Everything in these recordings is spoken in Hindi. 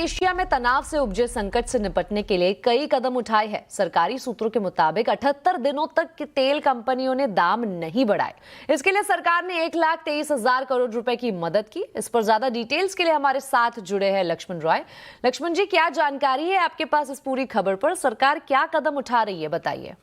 एशिया में तनाव से उपजे संकट से निपटने के लिए कई कदम उठाए हैं। सरकारी सूत्रों के मुताबिक 78 दिनों तक की तेल कंपनियों ने दाम नहीं बढ़ाए। इसके लिए सरकार ने 1,23,000 करोड़ रुपए की मदद की। इस पर ज्यादा डिटेल्स के लिए हमारे साथ जुड़े हैं लक्ष्मण रॉय। लक्ष्मण जी, क्या जानकारी है आपके पास इस पूरी खबर पर? सरकार क्या कदम उठा रही है, बताइए।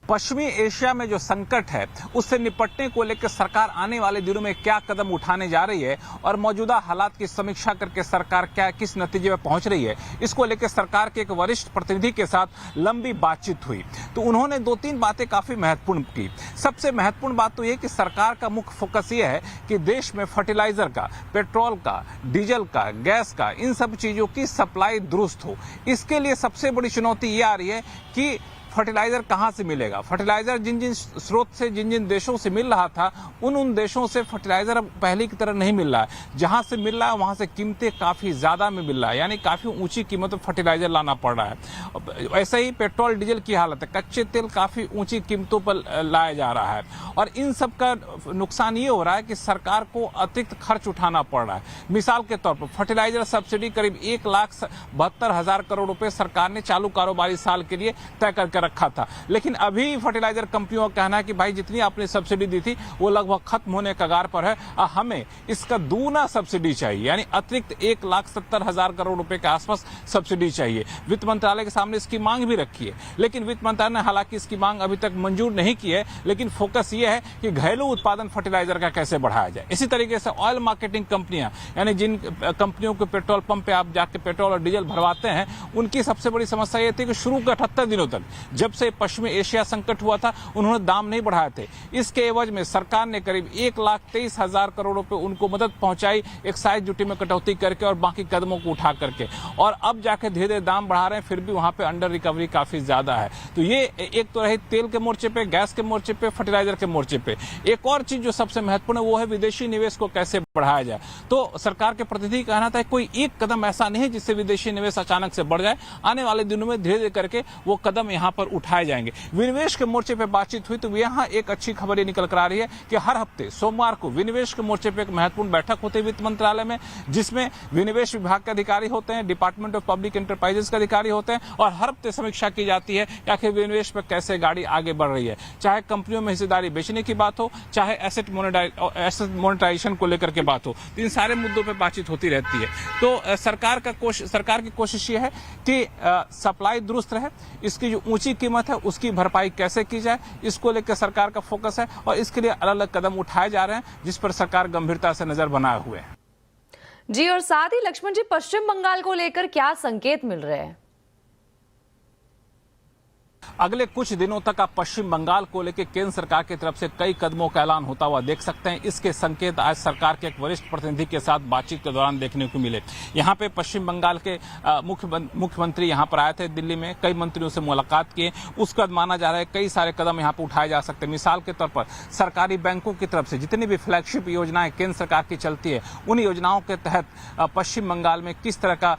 पश्चिमी एशिया में जो संकट है उससे निपटने को लेकर सरकार आने वाले दिनों में क्या कदम उठाने जा रही है और मौजूदा हालात की समीक्षा करके सरकार क्या किस नतीजे में पहुंच रही है, इसको लेकर सरकार के एक वरिष्ठ प्रतिनिधि के साथ लंबी बातचीत हुई। तो उन्होंने 2-3 बातें काफी महत्वपूर्ण की। सबसे महत्वपूर्ण बात तो ये कि सरकार का मुख्य फोकस ये है कि देश में फर्टिलाइजर का, पेट्रोल का, डीजल का, गैस का, इन सब चीजों की सप्लाई दुरुस्त हो। इसके लिए सबसे बड़ी चुनौती ये आ रही है कि फर्टिलाइजर कहां से मिलेगा। फर्टिलाइजर जिन जिन स्रोत से, जिन जिन देशों से मिल रहा था, उन देशों से फर्टिलाइजर अब पहले की तरह नहीं मिल रहा है। जहां से मिल रहा है वहां से कीमतें काफी ज्यादा में मिल रहा है, यानी काफी ऊंची कीमत में फर्टिलाइजर लाना पड़ रहा है। ऐसे ही पेट्रोल डीजल की हालत है, कच्चे तेल काफी ऊंची कीमतों पर लाया जा रहा है और इन सब का नुकसान ये हो रहा है कि सरकार को अतिरिक्त खर्च उठाना पड़ रहा है। मिसाल के तौर पर फर्टिलाइजर सब्सिडी करीब 1,72,000 करोड़ रुपए सरकार ने चालू कारोबारी साल के लिए तय करके रखा था, लेकिन अभी फर्टिलाइजर कंपनियों का कहना है कि भाई जितनी आपने सब्सिडी दी थी वो लगभग खत्म होने कगार पर है, हमें इसका दूना सब्सिडी चाहिए, यानी अतिरिक्त 1,70,000 करोड़ रुपए के आसपास सब्सिडी चाहिए। वित्त मंत्रालय के सामने इसकी मांग भी रखी है, लेकिन वित्त मंत्रालय ने हालांकि इसकी मांग अभी तक मंजूर नहीं की है, लेकिन फोकस ये है कि घरेलू उत्पादन फर्टिलाइजर का कैसे बढ़ाया जाए। इसी तरीके से ऑयल मार्केटिंग कंपनियां, यानी जिन कंपनियों के पेट्रोल पंप पे आप जाके पेट्रोल और डीजल भरवाते हैं, उनकी सबसे बड़ी समस्या ये थी कि शुरू के 78 दिनों तक, जब से पश्चिमी एशिया संकट हुआ था, उन्होंने दाम नहीं बढ़ाए थे। इसके एवज में सरकार ने करीब 1,23,000 करोड़ रुपए उनको मदद पहुंचाई, एक्साइज ड्यूटी में कटौती करके और बाकी कदमों को उठा करके, और अब जाके धीरे धीरे दाम बढ़ा रहे हैं, फिर भी वहां पे अंडर रिकवरी काफी ज्यादा है। तो ये एक तो रही तेल के मोर्चे पे, गैस के मोर्चे पे, फर्टिलाइजर के मोर्चे पे। एक और चीज जो सबसे महत्वपूर्ण है वो है विदेशी निवेश को कैसे बढ़ाया जाए। तो सरकार के प्रतिनिधि का कहना था कोई एक कदम ऐसा नहीं है जिससे विदेशी निवेश अचानक से बढ़ जाए। आने वाले दिनों में धीरे धीरे करके वो कदम यहां पर उठाए जाएंगे। विनिवेश के मोर्चे पे बातचीत हुई तो यहां एक अच्छी खबर ये निकल कर आ रही है कि हर हफ्ते सोमवार को विनिवेश के मोर्चे पे एक महत्वपूर्ण बैठक होती है वित्त मंत्रालय में, जिसमें विनिवेश विभाग के अधिकारी होते हैं, डिपार्टमेंट ऑफ पब्लिक एंटरप्राइजेस के अधिकारी होते हैं, और हर हफ्ते समीक्षा की जाती है कि आखिर विनिवेश पर कैसे गाड़ी आगे बढ़ रही है। चाहे कंपनियों में हिस्सेदारी बेचने की बात हो, चाहे एसेट मोनेटाइजेशन को लेकर के बात हो, इन सारे मुद्दों पर बातचीत होती रहती है। तो सरकार की कोशिश ये है कि सप्लाई दुरुस्त रहे, इसकी जो ऊंची कीमत है उसकी भरपाई कैसे की जाए, इसको लेकर सरकार का फोकस है और इसके लिए अलग अलग कदम उठाए जा रहे हैं, जिस पर सरकार गंभीरता से नजर बनाए हुए है। जी, और साथ ही लक्ष्मण जी, पश्चिम बंगाल को लेकर क्या संकेत मिल रहे हैं? अगले कुछ दिनों तक आप पश्चिम बंगाल को लेकर केंद्र सरकार की तरफ से कई कदमों का ऐलान होता हुआ देख सकते हैं। इसके संकेत आज सरकार के एक वरिष्ठ प्रतिनिधि के साथ बातचीत के दौरान देखने को मिले। यहां पे पश्चिम बंगाल के मुख्यमंत्री यहां पर आए थे दिल्ली में, कई मंत्रियों से मुलाकात किए। उसके बाद माना जा रहा है कई सारे कदम यहां पर उठाए जा सकते हैं। मिसाल के तौर पर सरकारी बैंकों की तरफ से जितनी भी फ्लैगशिप योजनाएं केंद्र सरकार की चलती है, उन योजनाओं के तहत पश्चिम बंगाल में किस तरह का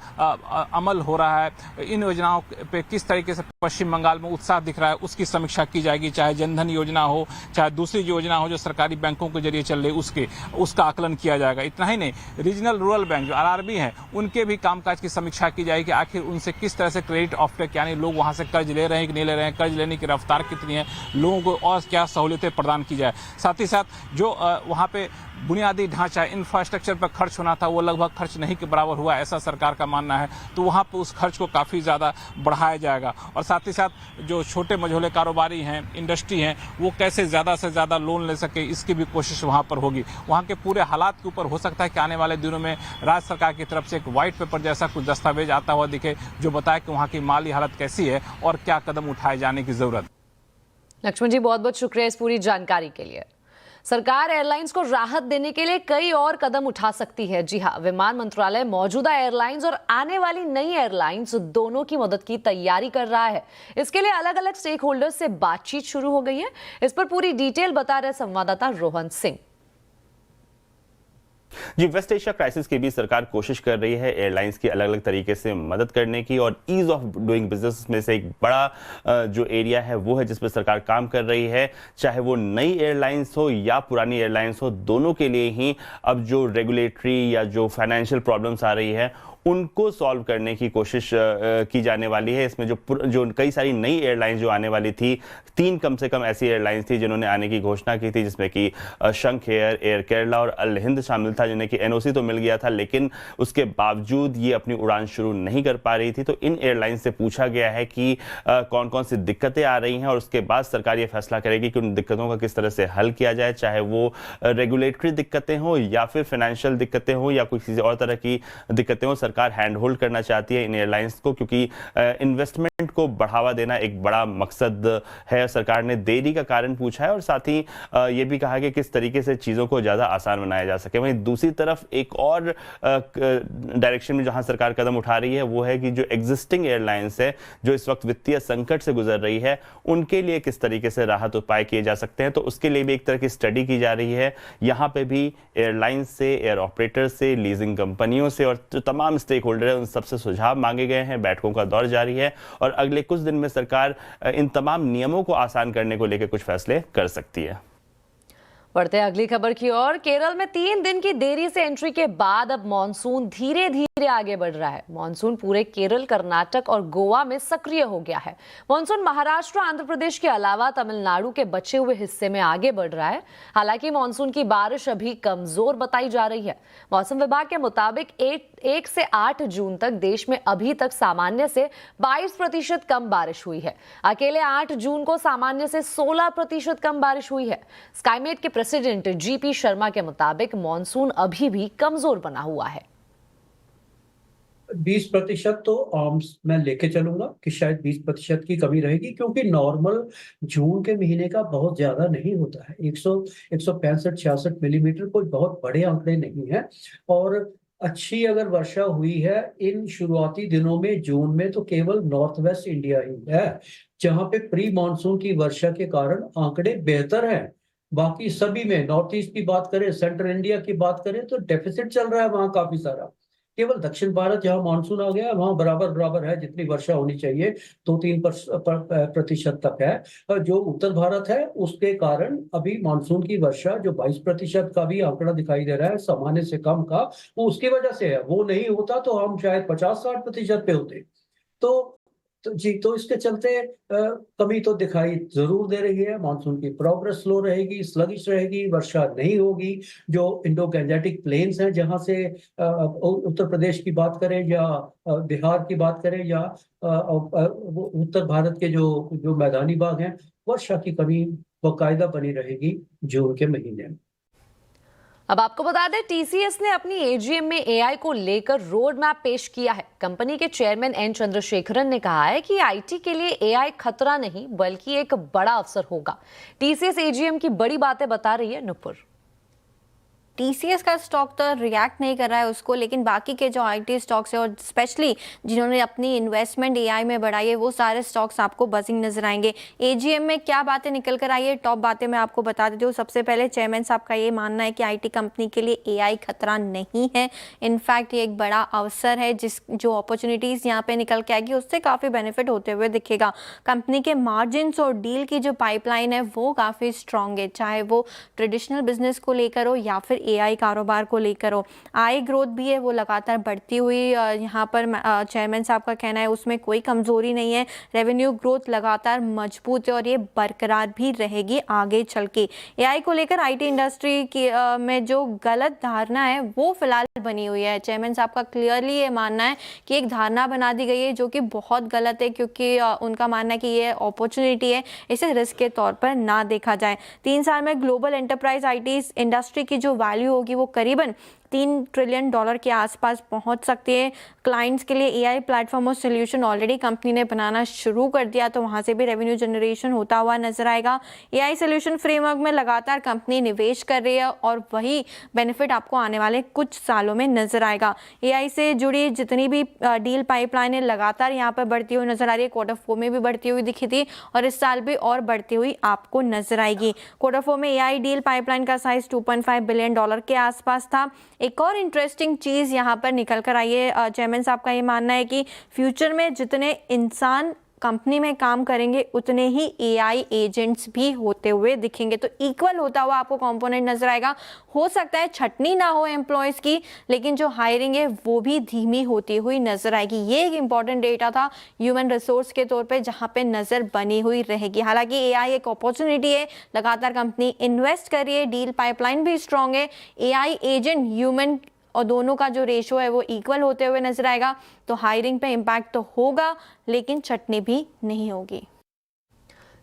अमल हो रहा है, इन योजनाओं पे किस तरीके से पश्चिम बंगाल में उत्साह दिख रहा है, उसकी समीक्षा की जाएगी। चाहे जनधन योजना हो, चाहे दूसरी योजना हो जो सरकारी बैंकों के जरिए चल रही, उसका आकलन किया जाएगा। इतना ही नहीं, रीजनल रूरल बैंक जो आरआरबी हैं, उनके भी कामकाज की समीक्षा की जाएगी। आखिर उनसे किस तरह से क्रेडिट ऑफटेक, यानी लोग वहां से कर्ज ले रहे हैं कि नहीं ले रहे हैं, कर्ज लेने की रफ्तार कितनी है, लोगों को और क्या सहूलियतें प्रदान की जाए। साथ ही साथ जो वहां पे बुनियादी ढांचा, इंफ्रास्ट्रक्चर पर खर्च होना था, वो लगभग खर्च नहीं के बराबर हुआ, ऐसा सरकार का मानना है। तो वहां पर उस खर्च को काफी ज्यादा बढ़ाया जाएगा। और साथ ही साथ जो छोटे मझोले कारोबारी हैं, इंडस्ट्री हैं, वो कैसे ज्यादा से ज्यादा लोन ले सके, इसकी भी कोशिश वहां पर होगी। वहां के पूरे हालात के ऊपर हो सकता है कि आने वाले दिनों में राज्य सरकार की तरफ से एक व्हाइट पेपर जैसा कुछ दस्तावेज आता हुआ दिखे, जो बताए कि वहां की माली हालत कैसी है और क्या कदम उठाए जाने की जरूरत। लक्ष्मण जी, बहुत बहुत शुक्रिया इस पूरी जानकारी के लिए। सरकार एयरलाइंस को राहत देने के लिए कई और कदम उठा सकती है। जी हां, विमान मंत्रालय मौजूदा एयरलाइंस और आने वाली नई एयरलाइंस दोनों की मदद की तैयारी कर रहा है। इसके लिए अलग अलग स्टेक होल्डर्स से बातचीत शुरू हो गई है। इस पर पूरी डिटेल बता रहे संवाददाता रोहन सिंह। जी, वेस्ट एशिया क्राइसिस के बीच सरकार कोशिश कर रही है एयरलाइंस की अलग अलग तरीके से मदद करने की, और ईज ऑफ डूइंग बिजनेस में से एक बड़ा जो एरिया है वो है जिस पर सरकार काम कर रही है। चाहे वो नई एयरलाइंस हो या पुरानी एयरलाइंस हो, दोनों के लिए ही अब जो रेगुलेटरी या जो फाइनेंशियल प्रॉब्लम्स आ रही है उनको सॉल्व करने की कोशिश की जाने वाली है। इसमें जो कई सारी नई एयरलाइंस जो आने वाली थी, 3 कम से कम ऐसी एयरलाइंस थी जिन्होंने आने की घोषणा की थी, जिसमें कि शंख एयर, एयर केरला और अल हिंद शामिल था, जिन्हें कि एनओसी तो मिल गया था, लेकिन उसके बावजूद ये अपनी उड़ान शुरू नहीं कर पा रही थी। तो इन एयरलाइंस से पूछा गया है कि कौन कौन सी दिक्कतें आ रही हैं, और उसके बाद सरकार ये फैसला करेगी कि उन दिक्कतों का किस तरह से हल किया जाए, चाहे वो रेगुलेटरी दिक्कतें हो या फिर फाइनेंशियल दिक्कतें हो या कोई किसी और तरह की दिक्कतें हो। सरकार हैंड होल्ड करना चाहती है इन एयरलाइंस को, क्योंकि इन्वेस्टमेंट को बढ़ावा देना एक बड़ा मकसद है। सरकार ने देरी का कारण पूछा है और साथ ही ये भी कहा कि किस तरीके से चीज़ों को ज़्यादा आसान बनाया जा सके। वहीं दूसरी तरफ एक और डायरेक्शन में जहां सरकार कदम उठा रही है वो है कि जो एग्जिस्टिंग एयरलाइंस है, जो इस वक्त वित्तीय संकट से गुजर रही है, उनके लिए किस तरीके से राहत उपाय किए जा सकते हैं। तो उसके लिए भी एक तरह की स्टडी की जा रही है। यहाँ पे भी एयरलाइंस से, एयर ऑपरेटर से, लीजिंग कंपनियों से और जो तमाम स्टेक होल्डर है उन सबसे सुझाव मांगे गए हैं। बैठकों का दौर जारी है और अगले कुछ दिन में सरकार इन तमाम नियमों को आसान करने को लेकर कुछ फैसले कर सकती है। बढ़ते हैं अगली खबर की ओर। केरल में 3 दिन की देरी से एंट्री के बाद अब मॉनसून धीरे धीरे आगे बढ़ रहा है। मॉनसून पूरे केरल, कर्नाटक और गोवा में सक्रिय हो गया है। मॉनसून महाराष्ट्र, आंध्र प्रदेश के अलावा तमिलनाडु के बचे हुए हिस्से में आगे बढ़ रहा है। हालांकि मॉनसून की बारिश अभी कमजोर बताई जा रही है। मौसम विभाग के मुताबिक 1 से 8 जून तक देश में अभी तक सामान्य से 22% कम बारिश हुई है। अकेले 8 जून को सामान्य से 16% कम बारिश हुई है। स्काईमेट के प्रेसिडेंट जीपी शर्मा के मुताबिक मॉनसून अभी भी कमजोर बना हुआ है। 20% तो मैं लेके चलूंगा कि शायद 20% की कमी रहेगी, क्योंकि नॉर्मल जून के महीने का बहुत ज्यादा नहीं होता है। 165-66 मिलीमीटर कोई बहुत बड़े आंकड़े नहीं है। और अच्छी अगर वर्षा हुई है इन शुरुआती दिनों में जून में, तो केवल नॉर्थ वेस्ट इंडिया ही है जहां पे प्री मानसून की वर्षा के कारण आंकड़े बेहतर हैं। बाकी सभी में, नॉर्थ ईस्ट की बात करें, सेंट्रल इंडिया की बात करें, तो डेफिसिट चल रहा है वहां काफी सारा। केवल दक्षिण भारत जहां मानसून आ गया है वहां बराबर है, जितनी वर्षा होनी चाहिए 2-3% तक है। और जो उत्तर भारत है उसके कारण अभी मानसून की वर्षा जो 22% का भी आंकड़ा दिखाई दे रहा है सामान्य से कम का, वो उसकी वजह से है। वो नहीं होता तो हम शायद 50-60% पे होते। तो इसके चलते कमी तो दिखाई जरूर दे रही है। मानसून की प्रोग्रेस स्लो रहेगी, स्लगिश रहेगी, वर्षा नहीं होगी। जो इंडो गैंजेटिक प्लेन्स हैं, जहां से उत्तर प्रदेश की बात करें या बिहार की बात करें या उत्तर भारत के जो मैदानी भाग हैं, वर्षा की कमी बाकायदा बनी रहेगी जून के महीने में। अब आपको बता दें, टीसीएस ने अपनी एजीएम में एआई को लेकर रोड मैप पेश किया है। कंपनी के चेयरमैन एन चंद्रशेखरन ने कहा है कि आईटी के लिए एआई खतरा नहीं बल्कि एक बड़ा अवसर होगा। टीसीएस एजीएम की बड़ी बातें बता रही है नुपुर। टीसीएस का स्टॉक तो रिएक्ट नहीं कर रहा है उसको, लेकिन बाकी के जो आईटी स्टॉक्स है और स्पेशली जिन्होंने अपनी इन्वेस्टमेंट एआई में बढ़ाई है, वो सारे स्टॉक्स आपको बजिंग नजर आएंगे। एजीएम में क्या बातें निकल कर आई है, टॉप बातें मैं आपको बता देती हूँ। सबसे पहले चेयरमैन साहब का ये मानना है कि आईटी कंपनी के लिए एआई खतरा नहीं है, इनफैक्ट ये एक बड़ा अवसर है। जो अपॉर्चुनिटीज़ यहाँ पे निकल के आएगी उससे काफ़ी बेनिफिट होते हुए दिखेगा। कंपनी के मार्जिन्स और डील की जो पाइपलाइन है वो काफ़ी स्ट्रॉन्ग है, चाहे वो ट्रेडिशनल बिजनेस को लेकर हो या फिर एआई कारोबार को लेकर हो। आय ग्रोथ भी है वो लगातार बढ़ती हुई, यहाँ पर चेयरमैन साहब का कहना है उसमें कोई कमजोरी नहीं है। रेवेन्यू ग्रोथ लगातार मजबूत है और ये बरकरार भी रहेगी आगे चल के। एआई को लेकर आईटी इंडस्ट्री की में जो गलत धारणा है वो फिलहाल बनी हुई है। चेयरमैन साहब का क्लियरली ये मानना है कि एक धारणा बना दी गई है जो कि बहुत गलत है, क्योंकि उनका मानना है कि ये अपॉर्चुनिटी है, इसे रिस्क के तौर पर ना देखा जाए। 3 साल में ग्लोबल एंटरप्राइज आईटी इंडस्ट्री की जो वैल्यू होगी वो करीबन $3 ट्रिलियन के आसपास पहुंच सकती है। क्लाइंट्स के लिए एआई प्लेटफॉर्म और सोल्यूशन ऑलरेडी कंपनी ने बनाना शुरू कर दिया, तो वहां से भी रेवेन्यू जनरेशन होता हुआ नजर आएगा। एआई सोल्यूशन फ्रेमवर्क में लगातार कंपनी निवेश कर रही है और वही बेनिफिट आपको आने वाले कुछ सालों में नजर आएगा। एआई से जुड़ी जितनी भी डील पाइपलाइन है लगातार यहाँ पर बढ़ती हुई नजर आ रही है। Q4 में भी बढ़ती हुई दिखी थी और इस साल भी और बढ़ती हुई आपको नजर आएगी। Q4 में एआई डील पाइपलाइन का साइज $2.5 बिलियन के आसपास था। एक और इंटरेस्टिंग चीज़ यहाँ पर निकल कर आई है, चेयरमैन साहब का ये मानना है कि फ्यूचर में जितने इंसान कंपनी में काम करेंगे उतने ही एआई एजेंट्स भी होते हुए दिखेंगे। तो इक्वल होता हुआ आपको कंपोनेंट नजर आएगा। हो सकता है छटनी ना हो एम्प्लॉयज़ की, लेकिन जो हायरिंग है वो भी धीमी होती हुई नजर आएगी। ये एक इंपॉर्टेंट डेटा था ह्यूमन रिसोर्स के तौर पे जहां पे नजर बनी हुई रहेगी। हालांकि एआई एक अपॉर्चुनिटी है, लगातार कंपनी इन्वेस्ट कर रही है, डील पाइपलाइन भी स्ट्रांग है। एआई एजेंट ह्यूमन और दोनों का जो रेशो है वो इक्वल होते हुए नजर आएगा। तो हायरिंग पे इम्पैक्ट तो होगा, लेकिन छटनी भी नहीं होगी।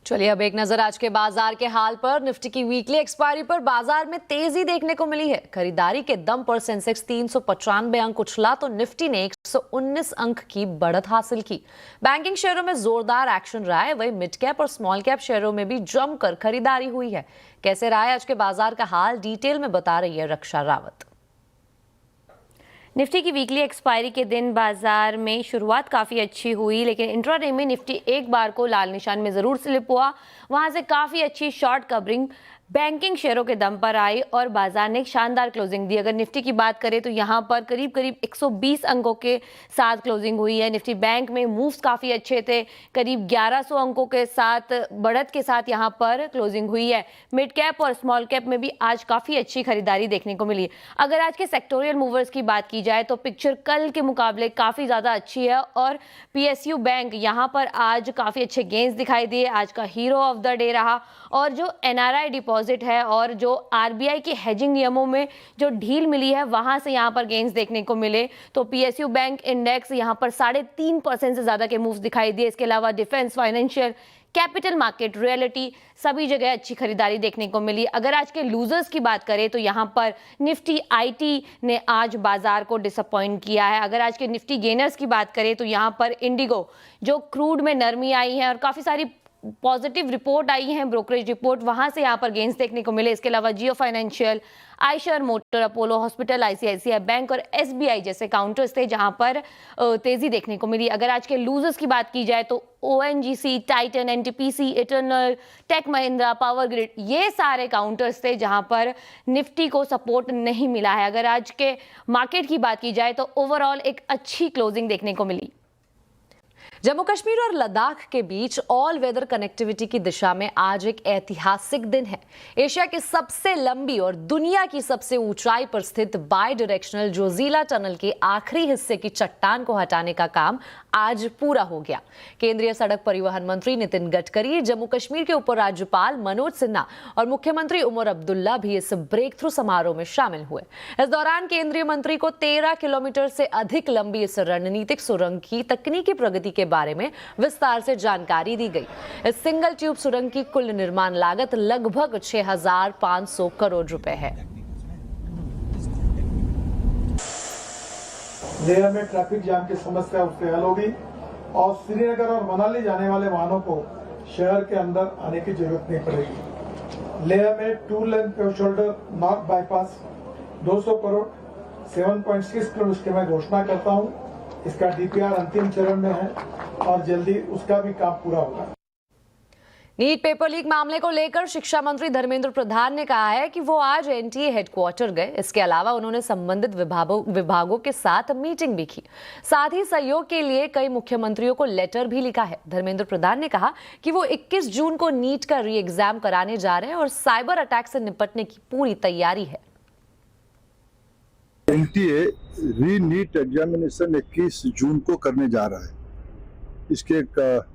चलिए अब एक नजर आज के बाजार के हाल पर। निफ्टी की वीकली एक्सपायरी पर बाजार में तेजी देखने को मिली है। खरीदारी के दम पर सेंसेक्स 395 अंक उछला तो निफ्टी ने 119 अंक की बढ़त हासिल की। बैंकिंग शेयरों में जोरदार एक्शन रहा है, वहीं मिड कैप और स्मॉल कैप शेयरों में भी जमकर खरीदारी हुई है। कैसे रहा है आज के बाजार का हाल, डिटेल में बता रही है रक्षा रावत। निफ्टी की वीकली एक्सपायरी के दिन बाजार में शुरुआत काफ़ी अच्छी हुई, लेकिन इंट्राडे में निफ्टी एक बार को लाल निशान में ज़रूर स्लिप हुआ। वहां से काफ़ी अच्छी शॉर्ट कवरिंग बैंकिंग शेयरों के दम पर आई और बाजार ने एक शानदार क्लोजिंग दी। अगर निफ्टी की बात करें तो यहां पर करीब करीब 120 अंकों के साथ क्लोजिंग हुई है। निफ्टी बैंक में मूव्स काफ़ी अच्छे थे, करीब 1100 अंकों के साथ बढ़त के साथ यहां पर क्लोजिंग हुई है। मिड कैप और स्मॉल कैप में भी आज काफ़ी अच्छी खरीदारी देखने को मिली। अगर आज के सेक्टोरियल मूवर्स की बात की जाए तो पिक्चर कल के मुकाबले काफ़ी ज़्यादा अच्छी है और PSU बैंक यहाँ पर आज काफ़ी अच्छे गेंस दिखाई दिए, आज का हीरो ऑफ द डे रहा। और जो NRI डिपॉजिट है और जो RBI के हेजिंग नियमों में जो ढील मिली है वहां से यहां पर गेंस देखने को मिले। तो PSU बैंक इंडेक्स यहां पर 3.5% से ज्यादा के मूव्स दिखाई दिए। इसके अलावा defence, financial, capital market, reality सभी जगह अच्छी खरीदारी देखने को मिली। अगर आज के लूजर्स की बात करें तो यहाँ पर निफ्टी IT ने आज बाजार को डिसअपॉइंट किया है। अगर आज के निफ्टी गेनर्स की बात करें तो यहाँ पर इंडिगो, जो क्रूड में नरमी आई है और काफ़ी सारी पॉजिटिव रिपोर्ट आई है, ब्रोकरेज रिपोर्ट, वहां से यहाँ पर गेंस देखने को मिले। इसके अलावा Jio financial, Eicher motor, Apollo hospital, ICICI bank और SBI जैसे काउंटर्स थे जहां पर तेजी देखने को मिली। अगर आज के लूजर्स की बात की जाए तो ONGC, Titan, NTPC, Eternal, Tech Mahindra, power grid, ये सारे काउंटर्स थे जहां पर निफ्टी को सपोर्ट नहीं मिला है। अगर आज के मार्केट की बात की जाए तो ओवरऑल एक अच्छी क्लोजिंग देखने को मिली। जम्मू कश्मीर और लद्दाख के बीच ऑल वेदर कनेक्टिविटी की दिशा में आज एक ऐतिहासिक दिन है। एशिया की सबसे लंबी और दुनिया की सबसे ऊंचाई पर स्थित बाई डायरेक्शनल जोजिला टनल के आखिरी हिस्से की चट्टान को हटाने का काम आज पूरा हो गया। केंद्रीय सड़क परिवहन मंत्री नितिन गडकरी, जम्मू कश्मीर के उपराज्यपाल मनोज सिन्हा और मुख्यमंत्री उमर अब्दुल्ला भी इस ब्रेक थ्रू समारोह में शामिल हुए। इस दौरान केंद्रीय मंत्री को 13 किलोमीटर से अधिक लंबी इस रणनीतिक सुरंग की तकनीकी प्रगति के बारे में विस्तार से जानकारी दी गई। इस सिंगल ट्यूब सुरंग की कुल निर्माण लागत लगभग 6,500 करोड़ रुपए है। लेह में ट्रैफिक जाम की समस्या उससे हल होगी और श्रीनगर और मनाली जाने वाले वाहनों को शहर के अंदर आने की जरूरत नहीं पड़ेगी। लेह में 2 lane shoulder north bypass 200 crore 7.6 crore उसके मैं घोषणा करता हूं। इसका DPR अंतिम चरण में है और जल्दी उसका भी काम पूरा होगा। नीट पेपर लीक मामले को लेकर शिक्षा मंत्री धर्मेंद्र प्रधान ने कहा है कि वो आज NTA हेडक्वार्टर गए। इसके अलावा उन्होंने संबंधित विभागों के साथ मीटिंग भी की। साथ ही सहयोग के लिए कई मुख्यमंत्रियों को लेटर भी लिखा है। धर्मेंद्र प्रधान ने कहा कि वो 21 जून को नीट का री एग्जाम कराने जा रहे हैं और साइबर अटैक से निपटने की पूरी तैयारी है। NTA री नीट एग्जामिनेशन 21 जून को करने जा रहा है। इसके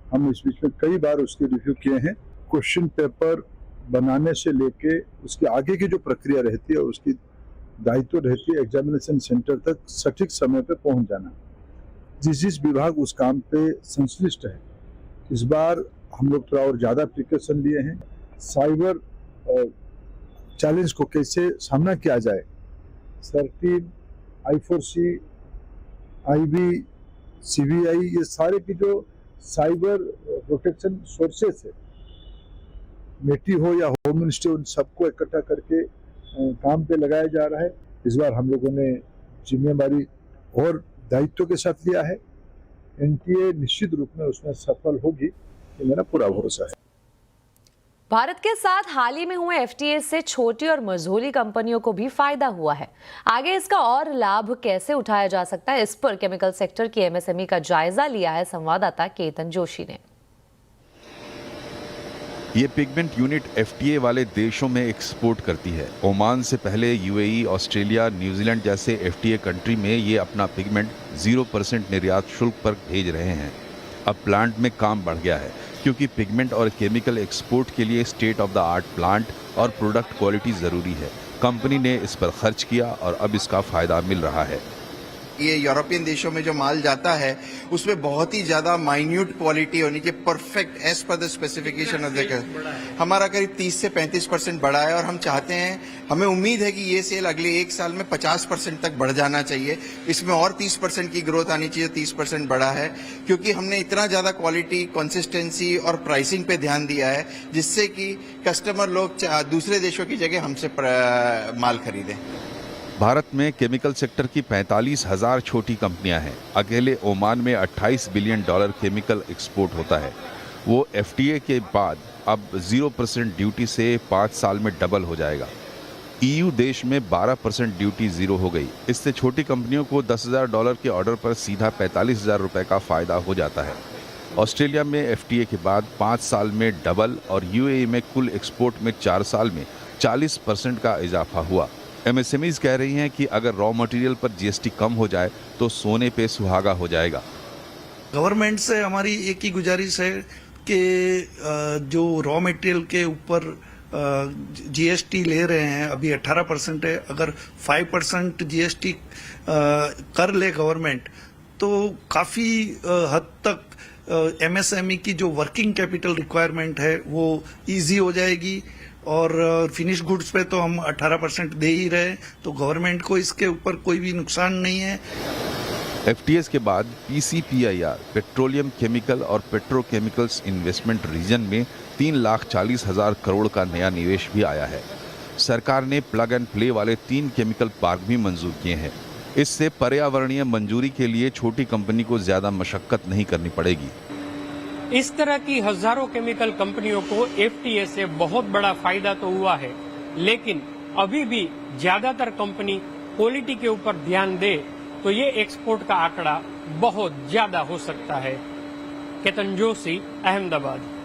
हम इस बीच में कई बार उसके रिव्यू किए हैं। क्वेश्चन पेपर बनाने से लेके उसके आगे की जो प्रक्रिया रहती है उसकी दायित्व रहती है एग्जामिनेशन सेंटर तक सटीक समय पे पहुंच जाना। जिस विभाग उस काम पे संश्लिष्ट है, इस बार हम लोग थोड़ा और ज्यादा प्रिकॉशन लिए हैं। साइबर चैलेंज को कैसे सामना किया जाए, सर्टिन, I4C, IB, CBI, ये सारे की जो साइबर प्रोटेक्शन सोर्सेस है, मेटी हो या होम मिनिस्ट्री, उन सबको इकट्ठा करके काम पे लगाया जा रहा है। इस बार हम लोगों ने जिम्मेदारी और दायित्व के साथ लिया है। NTA निश्चित रूप में उसमें सफल होगी, ये मेरा पूरा भरोसा है। भारत के साथ हाल ही में हुए FTA से छोटी और मझोली कंपनियों को भी फायदा हुआ है। आगे इसका और लाभ कैसे उठाया जा सकता है, इस पर केमिकल सेक्टर की MSME का जायजा लिया है संवाददाता केतन जोशी ने। ये पिगमेंट यूनिट एफटीए वाले देशों में एक्सपोर्ट करती है। ओमान से पहले यूएई, ऑस्ट्रेलिया, न्यूजीलैंड जैसे एफटीए कंट्री में ये अपना पिगमेंट 0% निर्यात शुल्क पर भेज रहे हैं। अब प्लांट में काम बढ़ गया है क्योंकि पिगमेंट और केमिकल एक्सपोर्ट के लिए state of the art plant और प्रोडक्ट क्वालिटी ज़रूरी है। कंपनी ने इस पर खर्च किया और अब इसका फ़ायदा मिल रहा है। ये यूरोपियन देशों में जो माल जाता है उसमें बहुत ही ज्यादा माइन्यूट क्वालिटी होनी चाहिए, perfect as per the specification of the. हमारा करीब 30 से 35% बढ़ा है और हम चाहते हैं, हमें उम्मीद है कि ये सेल अगले 1 साल में 50% तक बढ़ जाना चाहिए। इसमें और 30% की ग्रोथ आनी चाहिए। 30% बढ़ा है क्योंकि हमने इतना ज्यादा क्वालिटी, कंसिस्टेंसी और प्राइसिंग पे ध्यान दिया है जिससे कि कस्टमर लोग दूसरे देशों की जगह हमसे माल खरीदें। भारत में केमिकल सेक्टर की 45,000 छोटी कंपनियां हैं। अकेले ओमान में $28 बिलियन केमिकल एक्सपोर्ट होता है। वो एफटीए के बाद अब 0% ड्यूटी से 5 साल में डबल हो जाएगा। ईयू देश में 12% ड्यूटी ज़ीरो हो गई। इससे छोटी कंपनियों को $10,000 के ऑर्डर पर सीधा ₹45,000 का फ़ायदा हो जाता है। ऑस्ट्रेलिया में एफटीए के बाद 5 साल में डबल और यूएई में कुल एक्सपोर्ट में 4 साल में 40% का इजाफा हुआ। एमएसएमईज कह रही हैं कि अगर रॉ मटेरियल पर जीएसटी कम हो जाए तो सोने पे सुहागा हो जाएगा। गवर्नमेंट से हमारी एक ही गुजारिश है कि जो रॉ मटेरियल के ऊपर जीएसटी ले रहे हैं, अभी 18% है, अगर 5% जीएसटी कर ले गवर्नमेंट तो काफ़ी हद तक एमएसएमई की जो वर्किंग कैपिटल रिक्वायरमेंट है वो इजी हो जाएगी। और फिनिश गुड्स पे तो हम 18% दे ही रहे, तो गवर्नमेंट को इसके ऊपर कोई भी नुकसान नहीं है। एफटीएस के बाद पीसीपीआईआर पेट्रोलियम केमिकल और पेट्रोकेमिकल्स इन्वेस्टमेंट रीजन में 3,40,000 करोड़ का नया निवेश भी आया है। सरकार ने प्लग एंड प्ले वाले 3 केमिकल पार्क भी मंजूर किए हैं। इससे पर्यावरणीय मंजूरी के लिए छोटी कंपनी को ज्यादा मशक्कत नहीं करनी पड़ेगी। इस तरह की हजारों केमिकल कंपनियों को एफटीए से बहुत बड़ा फायदा तो हुआ है, लेकिन अभी भी ज्यादातर कंपनी क्वालिटी के ऊपर ध्यान दे तो ये एक्सपोर्ट का आंकड़ा बहुत ज्यादा हो सकता है। केतन जोशी, अहमदाबाद।